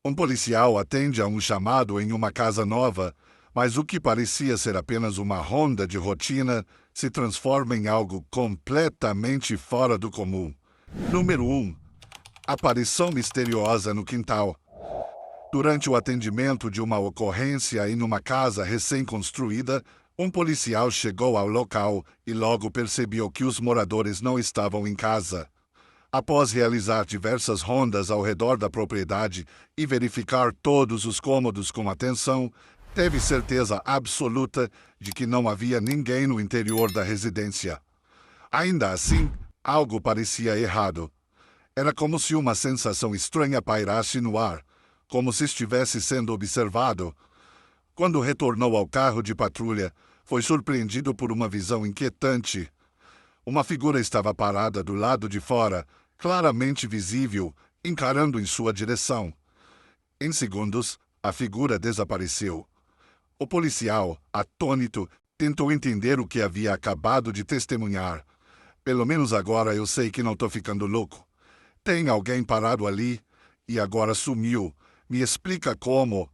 Um policial atende a um chamado em uma casa nova, mas o que parecia ser apenas uma ronda de rotina se transforma em algo completamente fora do comum. Número 1. Aparição misteriosa no quintal. Durante o atendimento de uma ocorrência em uma casa recém-construída, um policial chegou ao local e logo percebeu que os moradores não estavam em casa. Após realizar diversas rondas ao redor da propriedade e verificar todos os cômodos com atenção, teve certeza absoluta de que não havia ninguém no interior da residência. Ainda assim, algo parecia errado. Era como se uma sensação estranha pairasse no ar, como se estivesse sendo observado. Quando retornou ao carro de patrulha, foi surpreendido por uma visão inquietante. Uma figura estava parada do lado de fora, claramente visível, encarando em sua direção. Em segundos, a figura desapareceu. O policial, atônito, tentou entender o que havia acabado de testemunhar. Pelo menos agora eu sei que não estou ficando louco. Tem alguém parado ali e agora sumiu. Me explica como.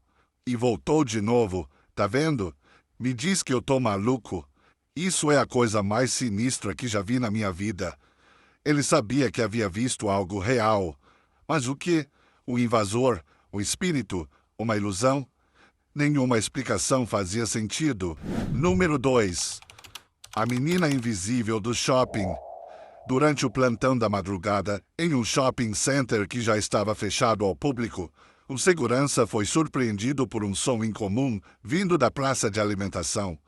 E voltou de novo. Tá vendo? Me diz que eu tô maluco. Isso é a coisa mais sinistra que já vi na minha vida. Ele sabia que havia visto algo real. Mas o que? O invasor? O espírito? Uma ilusão? Nenhuma explicação fazia sentido. Número 2. A menina invisível do shopping. Durante o plantão da madrugada, em um shopping center que já estava fechado ao público, um segurança foi surpreendido por um som incomum vindo da praça de alimentação.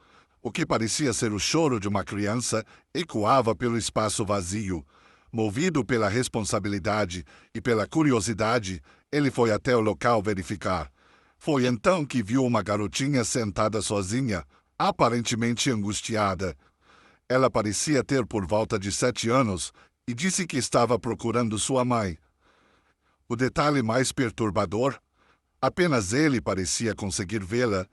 O que parecia ser o choro de uma criança ecoava pelo espaço vazio. Movido pela responsabilidade e pela curiosidade, ele foi até o local verificar. Foi então que viu uma garotinha sentada sozinha, aparentemente angustiada. Ela parecia ter por volta de 7 anos e disse que estava procurando sua mãe. O detalhe mais perturbador? Apenas ele parecia conseguir vê-la.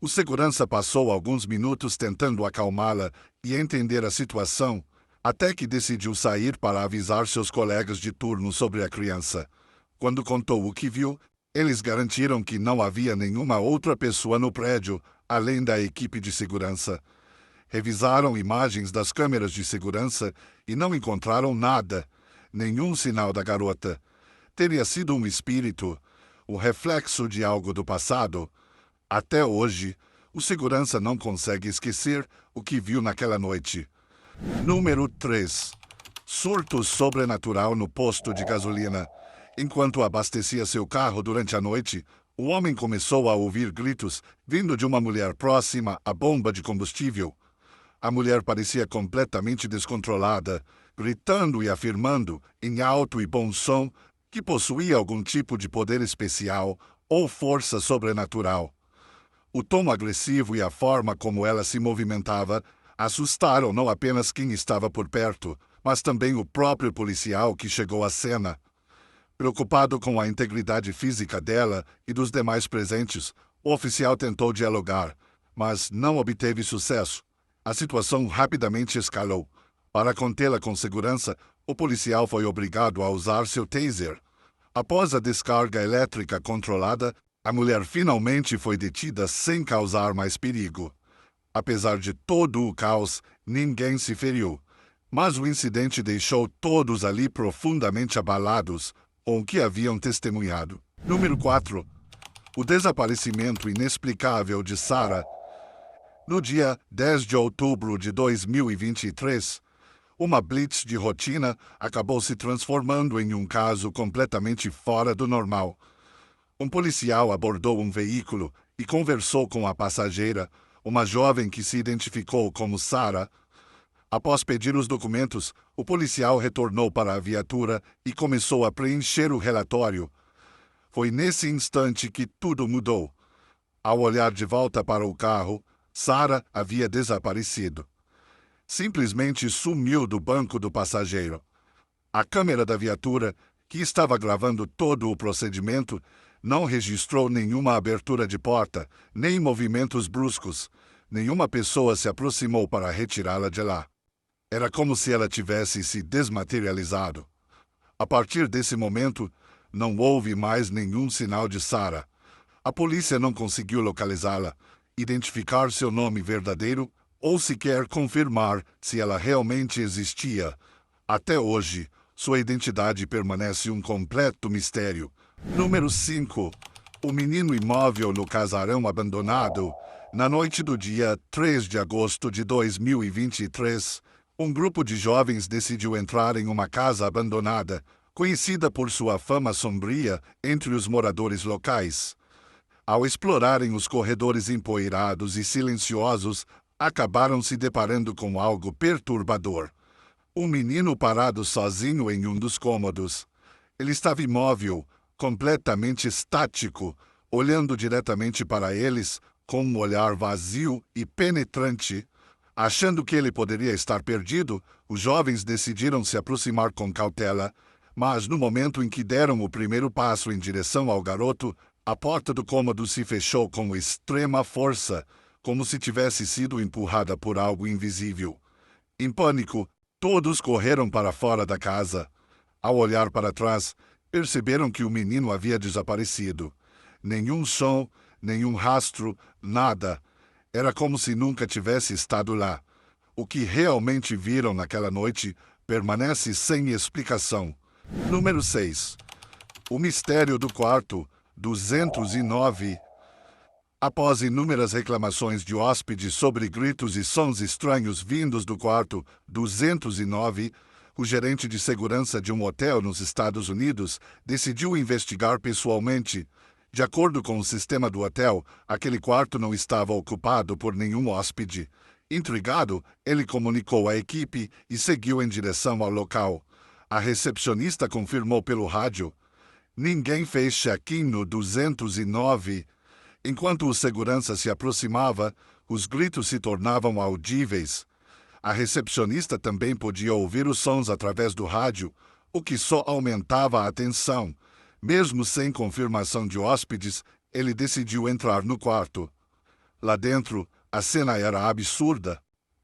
O segurança passou alguns minutos tentando acalmá-la e entender a situação, até que decidiu sair para avisar seus colegas de turno sobre a criança. Quando contou o que viu, eles garantiram que não havia nenhuma outra pessoa no prédio, além da equipe de segurança. Revisaram imagens das câmeras de segurança e não encontraram nada, nenhum sinal da garota. Teria sido um espírito, o reflexo de algo do passado. Até hoje, o segurança não consegue esquecer o que viu naquela noite. Número 3. Surto sobrenatural no posto de gasolina. Enquanto abastecia seu carro durante a noite, o homem começou a ouvir gritos vindo de uma mulher próxima à bomba de combustível. A mulher parecia completamente descontrolada, gritando e afirmando, em alto e bom som, que possuía algum tipo de poder especial ou força sobrenatural. O tom agressivo e a forma como ela se movimentava assustaram não apenas quem estava por perto, mas também o próprio policial que chegou à cena. Preocupado com a integridade física dela e dos demais presentes, o oficial tentou dialogar, mas não obteve sucesso. A situação rapidamente escalou. Para contê-la com segurança, o policial foi obrigado a usar seu taser. Após a descarga elétrica controlada, a mulher finalmente foi detida sem causar mais perigo. Apesar de todo o caos, ninguém se feriu. Mas o incidente deixou todos ali profundamente abalados com o que haviam testemunhado. Número 4. O desaparecimento inexplicável de Sarah. No dia 10 de outubro de 2023, uma blitz de rotina acabou se transformando em um caso completamente fora do normal. Um policial abordou um veículo e conversou com a passageira, uma jovem que se identificou como Sarah. Após pedir os documentos, o policial retornou para a viatura e começou a preencher o relatório. Foi nesse instante que tudo mudou. Ao olhar de volta para o carro, Sarah havia desaparecido. Simplesmente sumiu do banco do passageiro. A câmera da viatura, que estava gravando todo o procedimento, não registrou nenhuma abertura de porta, nem movimentos bruscos. Nenhuma pessoa se aproximou para retirá-la de lá. Era como se ela tivesse se desmaterializado. A partir desse momento, Não houve mais nenhum sinal de Sarah. A polícia não conseguiu localizá-la, identificar seu nome verdadeiro ou sequer confirmar se ela realmente existia. Até hoje, sua identidade permanece um completo mistério. Número 5. O menino imóvel no casarão abandonado. Na noite do dia 3 de agosto de 2023, um grupo de jovens decidiu entrar em uma casa abandonada, conhecida por sua fama sombria entre os moradores locais. Ao explorarem os corredores empoeirados e silenciosos, acabaram se deparando com algo perturbador. Um menino parado sozinho em um dos cômodos. Ele estava imóvel, completamente estático, olhando diretamente para eles com um olhar vazio e penetrante. Achando que ele poderia estar perdido, os jovens decidiram se aproximar com cautela, mas no momento em que deram o primeiro passo em direção ao garoto, a porta do cômodo se fechou com extrema força, como se tivesse sido empurrada por algo invisível. Em pânico, todos correram para fora da casa. Ao olhar para trás, perceberam que o menino havia desaparecido. Nenhum som, nenhum rastro, nada. Era como se nunca tivesse estado lá. O que realmente viram naquela noite permanece sem explicação. Número 6. O mistério do quarto 209. Após inúmeras reclamações de hóspedes sobre gritos e sons estranhos vindos do quarto 209, o gerente de segurança de um hotel nos Estados Unidos decidiu investigar pessoalmente. De acordo com o sistema do hotel, aquele quarto não estava ocupado por nenhum hóspede. Intrigado, ele comunicou à equipe e seguiu em direção ao local. A recepcionista confirmou pelo rádio: ninguém fez check-in no 209. Enquanto o segurança se aproximava, os gritos se tornavam audíveis. A recepcionista também podia ouvir os sons através do rádio, o que só aumentava a tensão. Mesmo sem confirmação de hóspedes, ele decidiu entrar no quarto. Lá dentro, a cena era absurda.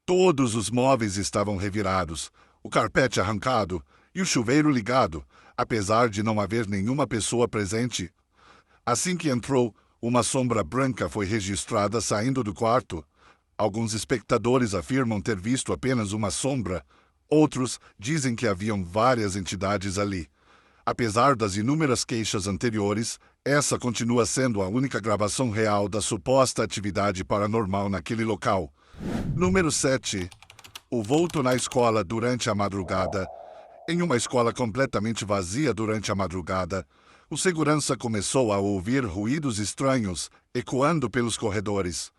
Todos os móveis estavam revirados, o carpete arrancado e o chuveiro ligado, apesar de não haver nenhuma pessoa presente. Assim que entrou, uma sombra branca foi registrada saindo do quarto. Alguns espectadores afirmam ter visto apenas uma sombra. Outros dizem que haviam várias entidades ali. Apesar das inúmeras queixas anteriores, essa continua sendo a única gravação real da suposta atividade paranormal naquele local. Número 7. O vulto na escola durante a madrugada. Em uma escola completamente vazia durante a madrugada, o segurança começou a ouvir ruídos estranhos ecoando pelos corredores.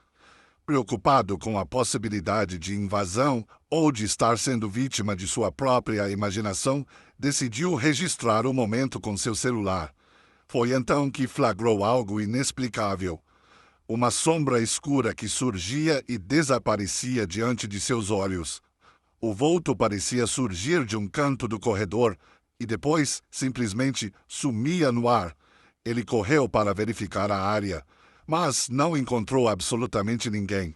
Preocupado com a possibilidade de invasão ou de estar sendo vítima de sua própria imaginação, decidiu registrar o momento com seu celular. Foi então que flagrou algo inexplicável. Uma sombra escura que surgia e desaparecia diante de seus olhos. O vulto parecia surgir de um canto do corredor e depois simplesmente sumia no ar. Ele correu para verificar a área, mas não encontrou absolutamente ninguém.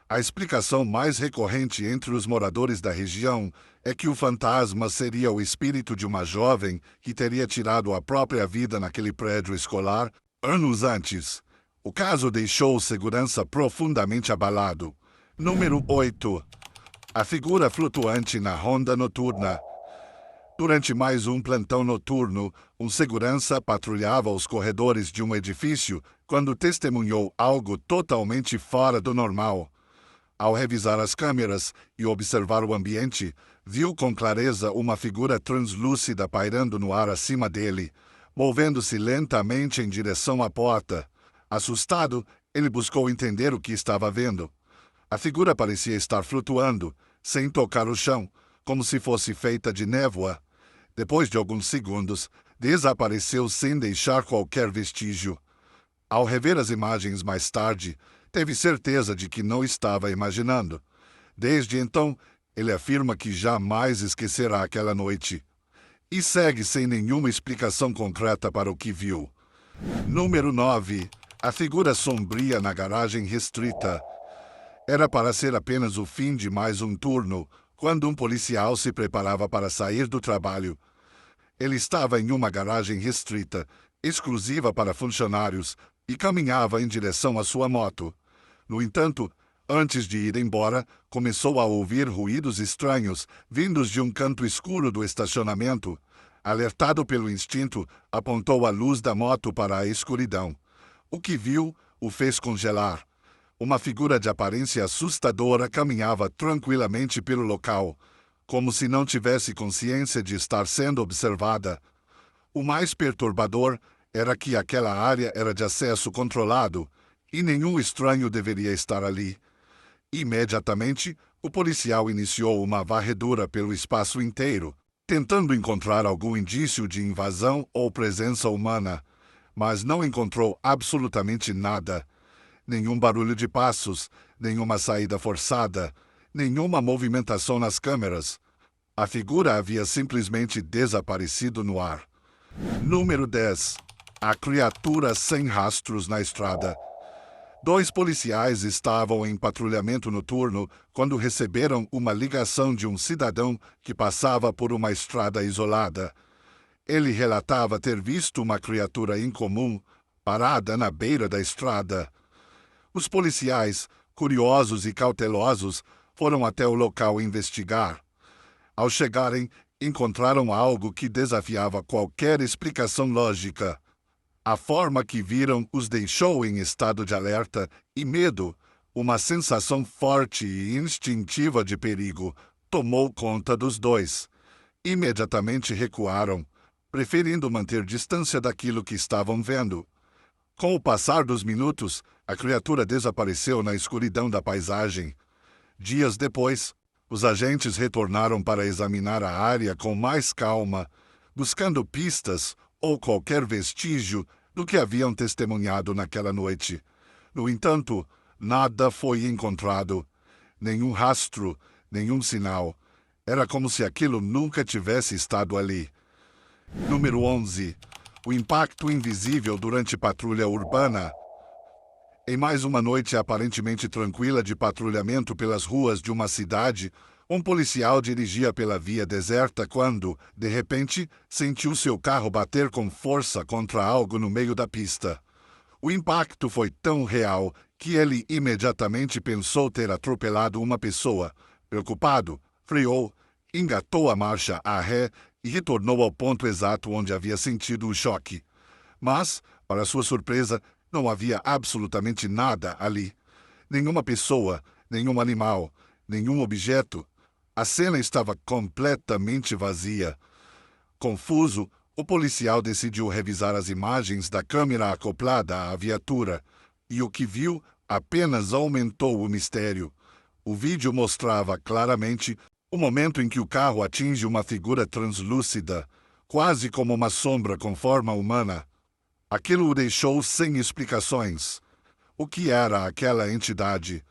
A explicação mais recorrente entre os moradores da região é que o fantasma seria o espírito de uma jovem que teria tirado a própria vida naquele prédio escolar anos antes. O caso deixou o segurança profundamente abalado. Número 8. A figura flutuante na ronda noturna. Durante mais um plantão noturno, um segurança patrulhava os corredores de um edifício quando testemunhou algo totalmente fora do normal. Ao revisar as câmeras e observar o ambiente, viu com clareza uma figura translúcida pairando no ar acima dele, movendo-se lentamente em direção à porta. Assustado, ele buscou entender o que estava vendo. A figura parecia estar flutuando, sem tocar o chão, como se fosse feita de névoa. Depois de alguns segundos, desapareceu sem deixar qualquer vestígio. Ao rever as imagens mais tarde, teve certeza de que não estava imaginando. Desde então, ele afirma que jamais esquecerá aquela noite. E segue sem nenhuma explicação concreta para o que viu. Número 9. A figura sombria na garagem restrita. Era para ser apenas o fim de mais um turno, quando um policial se preparava para sair do trabalho. Ele estava em uma garagem restrita, exclusiva para funcionários, e caminhava em direção à sua moto. No entanto, antes de ir embora, começou a ouvir ruídos estranhos vindos de um canto escuro do estacionamento. Alertado pelo instinto, apontou a luz da moto para a escuridão. O que viu o fez congelar. Uma figura de aparência assustadora caminhava tranquilamente pelo local, como se não tivesse consciência de estar sendo observada. O mais perturbador era que aquela área era de acesso controlado e nenhum estranho deveria estar ali. Imediatamente, o policial iniciou uma varredura pelo espaço inteiro, tentando encontrar algum indício de invasão ou presença humana, mas não encontrou absolutamente nada. Nenhum barulho de passos, nenhuma saída forçada, nenhuma movimentação nas câmeras. A figura havia simplesmente desaparecido no ar. Número 10. A criatura sem rastros na estrada. 2 policiais estavam em patrulhamento noturno quando receberam uma ligação de um cidadão que passava por uma estrada isolada. Ele relatava ter visto uma criatura incomum parada na beira da estrada. Os policiais, curiosos e cautelosos, foram até o local investigar. Ao chegarem, encontraram algo que desafiava qualquer explicação lógica. A forma que viram os deixou em estado de alerta e medo. Uma sensação forte e instintiva de perigo tomou conta dos 2. Imediatamente recuaram, preferindo manter distância daquilo que estavam vendo. Com o passar dos minutos, a criatura desapareceu na escuridão da paisagem. Dias depois, os agentes retornaram para examinar a área com mais calma, buscando pistas ou qualquer vestígio do que haviam testemunhado naquela noite. No entanto, nada foi encontrado. Nenhum rastro, nenhum sinal. Era como se aquilo nunca tivesse estado ali. Número 11. O impacto invisível durante patrulha urbana. Em mais uma noite aparentemente tranquila de patrulhamento pelas ruas de uma cidade, um policial dirigia pela via deserta quando, de repente, sentiu seu carro bater com força contra algo no meio da pista. O impacto foi tão real que ele imediatamente pensou ter atropelado uma pessoa. Preocupado, freou, engatou a marcha a ré e retornou ao ponto exato onde havia sentido o choque. Mas, para sua surpresa, não havia absolutamente nada ali. Nenhuma pessoa, nenhum animal, nenhum objeto. A cena estava completamente vazia. Confuso, o policial decidiu revisar as imagens da câmera acoplada à viatura, e o que viu apenas aumentou o mistério. O vídeo mostrava claramente o momento em que o carro atinge uma figura translúcida, quase como uma sombra com forma humana. Aquilo o deixou sem explicações. O que era aquela entidade?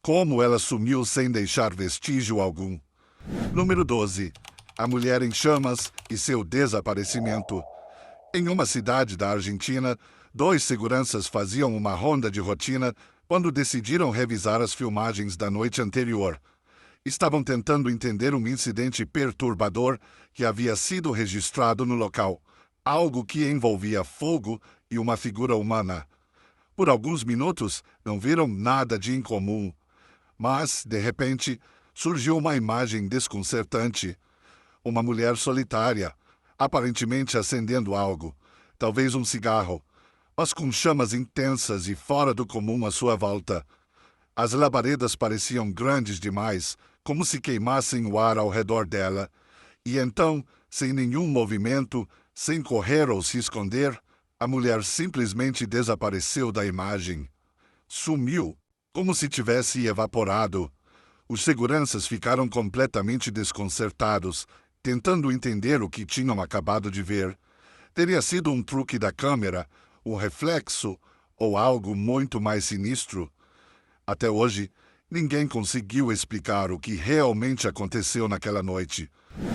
Como ela sumiu sem deixar vestígio algum? Número 12. A mulher em chamas e seu desaparecimento. Em uma cidade da Argentina, 2 seguranças faziam uma ronda de rotina quando decidiram revisar as filmagens da noite anterior. Estavam tentando entender um incidente perturbador que havia sido registrado no local, algo que envolvia fogo e uma figura humana. Por alguns minutos, não viram nada de incomum, mas, de repente, surgiu uma imagem desconcertante. Uma mulher solitária, aparentemente acendendo algo, talvez um cigarro, mas com chamas intensas e fora do comum à sua volta. As labaredas pareciam grandes demais, como se queimassem o ar ao redor dela, e então, sem nenhum movimento, sem correr ou se esconder, a mulher simplesmente desapareceu da imagem. Sumiu, como se tivesse evaporado. Os seguranças ficaram completamente desconcertados, tentando entender o que tinham acabado de ver. Teria sido um truque da câmera, um reflexo ou algo muito mais sinistro? Até hoje, ninguém conseguiu explicar o que realmente aconteceu naquela noite.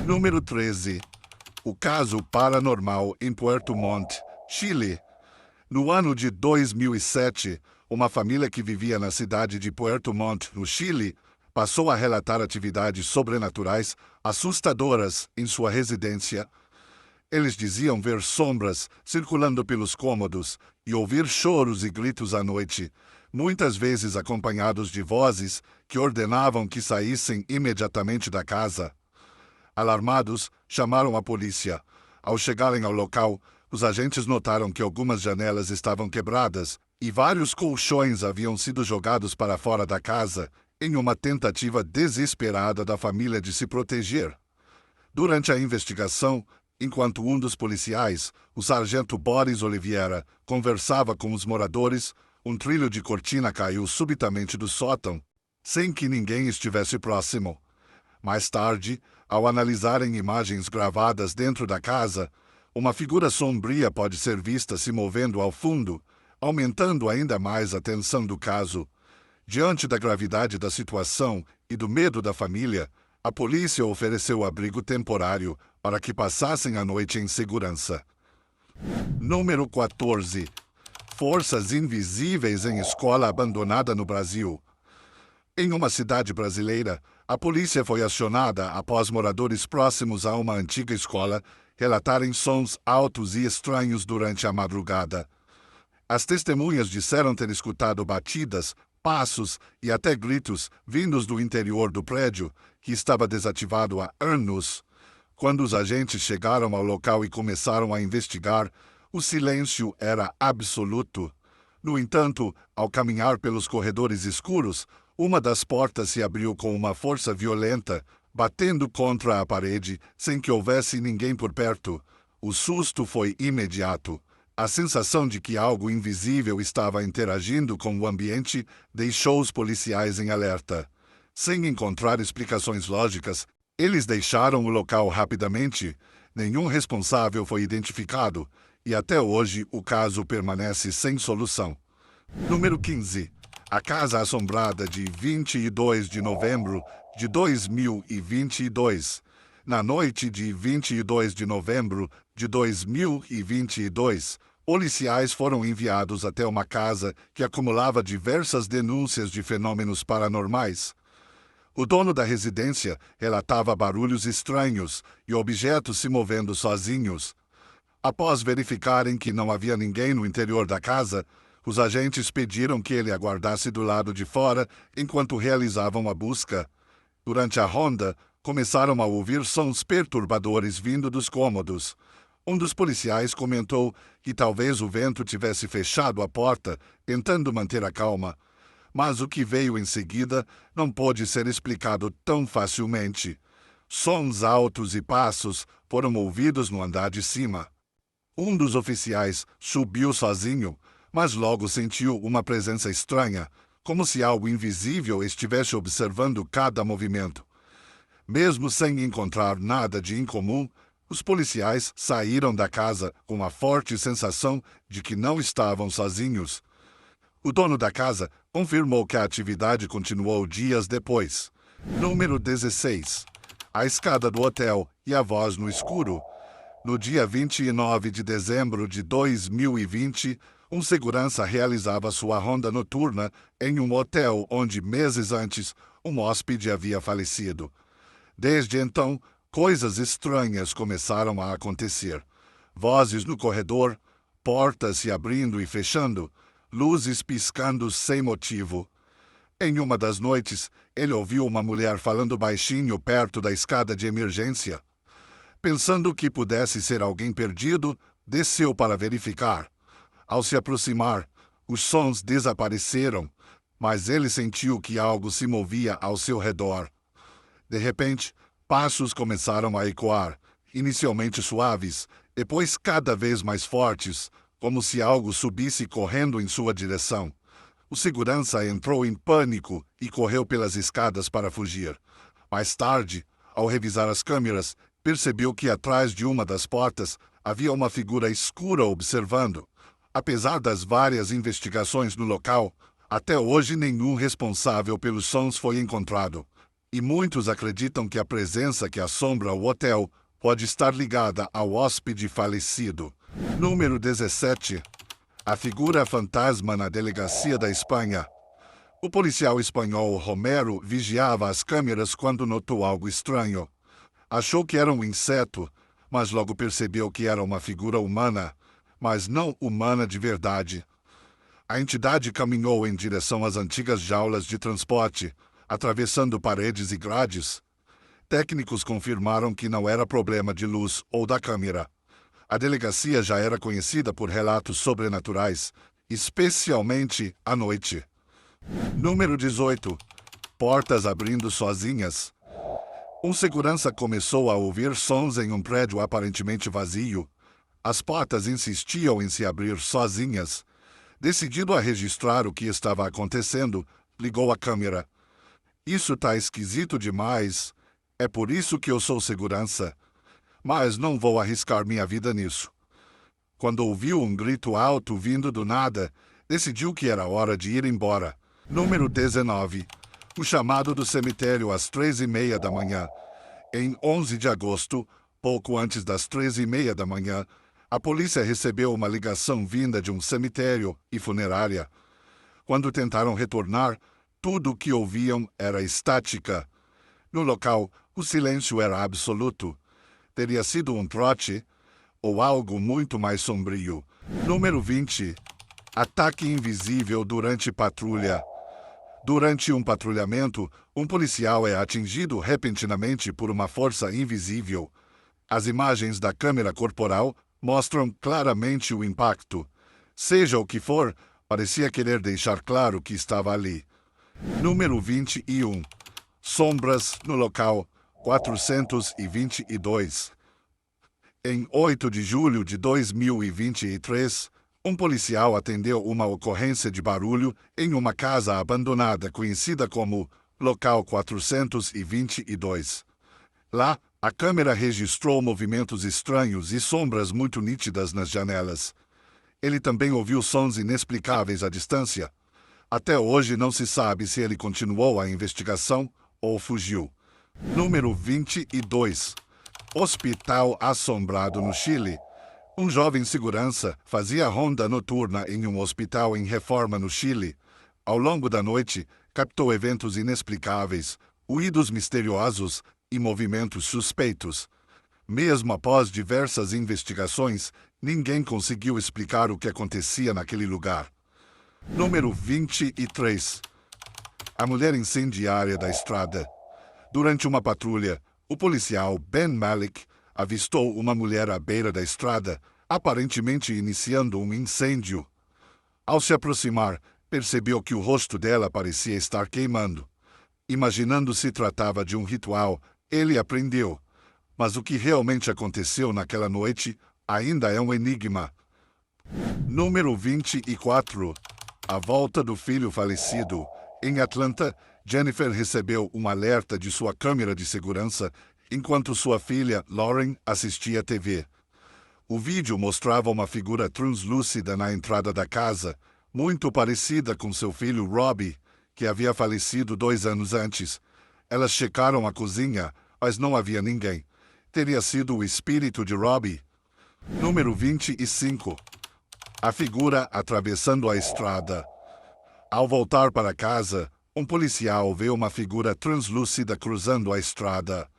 Número 13. O caso paranormal em Puerto Montt, Chile. No ano de 2007, uma família que vivia na cidade de Puerto Montt, no Chile, passou a relatar atividades sobrenaturais assustadoras em sua residência. Eles diziam ver sombras circulando pelos cômodos e ouvir choros e gritos à noite, muitas vezes acompanhados de vozes que ordenavam que saíssem imediatamente da casa. Alarmados, chamaram a polícia. Ao chegarem ao local, os agentes notaram que algumas janelas estavam quebradas e vários colchões haviam sido jogados para fora da casa em uma tentativa desesperada da família de se proteger. Durante a investigação, enquanto um dos policiais, o sargento Boris Oliveira, conversava com os moradores, um trilho de cortina caiu subitamente do sótão, sem que ninguém estivesse próximo. Mais tarde, ao analisarem imagens gravadas dentro da casa, uma figura sombria pode ser vista se movendo ao fundo, aumentando ainda mais a tensão do caso. Diante da gravidade da situação e do medo da família, a polícia ofereceu abrigo temporário para que passassem a noite em segurança. Número 14. Forças invisíveis em escola abandonada no Brasil. Em uma cidade brasileira, a polícia foi acionada após moradores próximos a uma antiga escola relatarem sons altos e estranhos durante a madrugada. As testemunhas disseram ter escutado batidas, passos e até gritos vindos do interior do prédio, que estava desativado há anos. Quando os agentes chegaram ao local e começaram a investigar, o silêncio era absoluto. No entanto, ao caminhar pelos corredores escuros, uma das portas se abriu com uma força violenta, batendo contra a parede, sem que houvesse ninguém por perto. O susto foi imediato. A sensação de que algo invisível estava interagindo com o ambiente deixou os policiais em alerta. Sem encontrar explicações lógicas, eles deixaram o local rapidamente. Nenhum responsável foi identificado e até hoje o caso permanece sem solução. Número 15. A Casa Assombrada de 22 de novembro de 2022. Na noite de 22 de novembro de 2022, policiais foram enviados até uma casa que acumulava diversas denúncias de fenômenos paranormais. O dono da residência relatava barulhos estranhos e objetos se movendo sozinhos. Após verificarem que não havia ninguém no interior da casa, os agentes pediram que ele aguardasse do lado de fora enquanto realizavam a busca. Durante a ronda, começaram a ouvir sons perturbadores vindo dos cômodos. Um dos policiais comentou que talvez o vento tivesse fechado a porta, tentando manter a calma. Mas o que veio em seguida não pôde ser explicado tão facilmente. Sons altos e passos foram ouvidos no andar de cima. Um dos oficiais subiu sozinho, mas logo sentiu uma presença estranha, como se algo invisível estivesse observando cada movimento. Mesmo sem encontrar nada de incomum, os policiais saíram da casa com a forte sensação de que não estavam sozinhos. O dono da casa confirmou que a atividade continuou dias depois. Número 16. A escada do hotel e a voz no escuro. No dia 29 de dezembro de 2020, um segurança realizava sua ronda noturna em um hotel onde, meses antes, um hóspede havia falecido. Desde então, coisas estranhas começaram a acontecer. Vozes no corredor, portas se abrindo e fechando, luzes piscando sem motivo. Em uma das noites, ele ouviu uma mulher falando baixinho perto da escada de emergência. Pensando que pudesse ser alguém perdido, desceu para verificar. Ao se aproximar, os sons desapareceram, mas ele sentiu que algo se movia ao seu redor. De repente, passos começaram a ecoar, inicialmente suaves, depois cada vez mais fortes, como se algo subisse correndo em sua direção. O segurança entrou em pânico e correu pelas escadas para fugir. Mais tarde, ao revisar as câmeras, percebeu que atrás de uma das portas havia uma figura escura observando. Apesar das várias investigações no local, até hoje nenhum responsável pelos sons foi encontrado. E muitos acreditam que a presença que assombra o hotel pode estar ligada ao hóspede falecido. Número 17. A figura fantasma na delegacia da Espanha. O policial espanhol Romero vigiava as câmeras quando notou algo estranho. Achou que era um inseto, mas logo percebeu que era uma figura humana, mas não humana de verdade. A entidade caminhou em direção às antigas jaulas de transporte, atravessando paredes e grades. Técnicos confirmaram que não era problema de luz ou da câmera. A delegacia já era conhecida por relatos sobrenaturais, especialmente à noite. Número 18. Portas abrindo sozinhas. Um segurança começou a ouvir sons em um prédio aparentemente vazio. As portas insistiam em se abrir sozinhas. Decidido a registrar o que estava acontecendo, ligou a câmera. Isso tá esquisito demais. É por isso que eu sou segurança. Mas não vou arriscar minha vida nisso. Quando ouviu um grito alto vindo do nada, decidiu que era hora de ir embora. Número 19. O chamado do cemitério às 3h30 da manhã. Em 11 de agosto, pouco antes das 3h30 da manhã, a polícia recebeu uma ligação vinda de um cemitério e funerária. Quando tentaram retornar, tudo o que ouviam era estática. No local, o silêncio era absoluto. Teria sido um trote ou algo muito mais sombrio. Número 20. Ataque invisível durante patrulha. Durante um patrulhamento, um policial é atingido repentinamente por uma força invisível. As imagens da câmera corporal mostram claramente o impacto. Seja o que for, parecia querer deixar claro que estava ali. Número 21. Sombras no local 422. Em 8 de julho de 2023, um policial atendeu uma ocorrência de barulho em uma casa abandonada conhecida como Local 422. Lá, a câmera registrou movimentos estranhos e sombras muito nítidas nas janelas. Ele também ouviu sons inexplicáveis à distância. Até hoje não se sabe se ele continuou a investigação ou fugiu. Número 22. Hospital assombrado no Chile. Um jovem segurança fazia ronda noturna em um hospital em reforma no Chile. Ao longo da noite, captou eventos inexplicáveis, ruídos misteriosos e movimentos suspeitos. Mesmo após diversas investigações, ninguém conseguiu explicar o que acontecia naquele lugar. Número 23. A mulher incendiária da estrada. Durante uma patrulha, o policial Ben Malik avistou uma mulher à beira da estrada, aparentemente iniciando um incêndio. Ao se aproximar, percebeu que o rosto dela parecia estar queimando. Imaginando se tratava de um ritual, ele aprendeu. Mas o que realmente aconteceu naquela noite ainda é um enigma. Número 24. A volta do filho falecido. Em Atlanta, Jennifer recebeu um alerta de sua câmera de segurança enquanto sua filha, Lauren, assistia TV. O vídeo mostrava uma figura translúcida na entrada da casa, muito parecida com seu filho Robbie, que havia falecido 2 anos antes. Elas checaram a cozinha, mas não havia ninguém. Teria sido o espírito de Robbie. Número 25. A figura atravessando a estrada. Ao voltar para casa, um policial vê uma figura translúcida cruzando a estrada.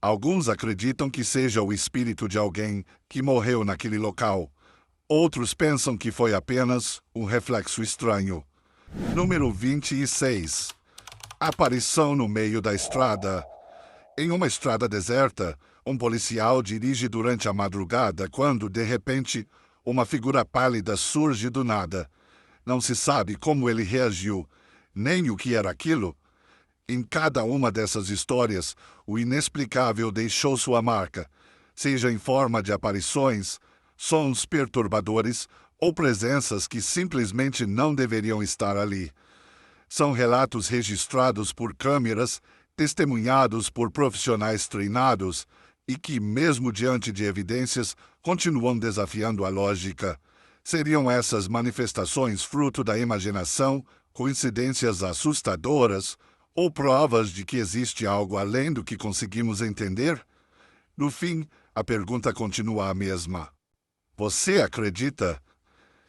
Alguns acreditam que seja o espírito de alguém que morreu naquele local. Outros pensam que foi apenas um reflexo estranho. Número 26. Aparição no meio da estrada. Em uma estrada deserta, um policial dirige durante a madrugada quando, de repente, uma figura pálida surge do nada. Não se sabe como ele reagiu, nem o que era aquilo. Em cada uma dessas histórias, o inexplicável deixou sua marca, seja em forma de aparições, sons perturbadores ou presenças que simplesmente não deveriam estar ali. São relatos registrados por câmeras, testemunhados por profissionais treinados e que, mesmo diante de evidências, continuam desafiando a lógica. Seriam essas manifestações fruto da imaginação, coincidências assustadoras ou provas de que existe algo além do que conseguimos entender? No fim, a pergunta continua a mesma. Você acredita?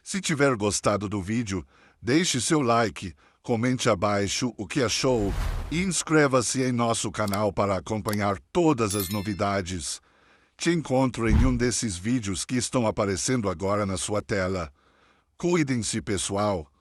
Se tiver gostado do vídeo, deixe seu like, comente abaixo o que achou e inscreva-se em nosso canal para acompanhar todas as novidades. Te encontro em um desses vídeos que estão aparecendo agora na sua tela. Cuidem-se, pessoal.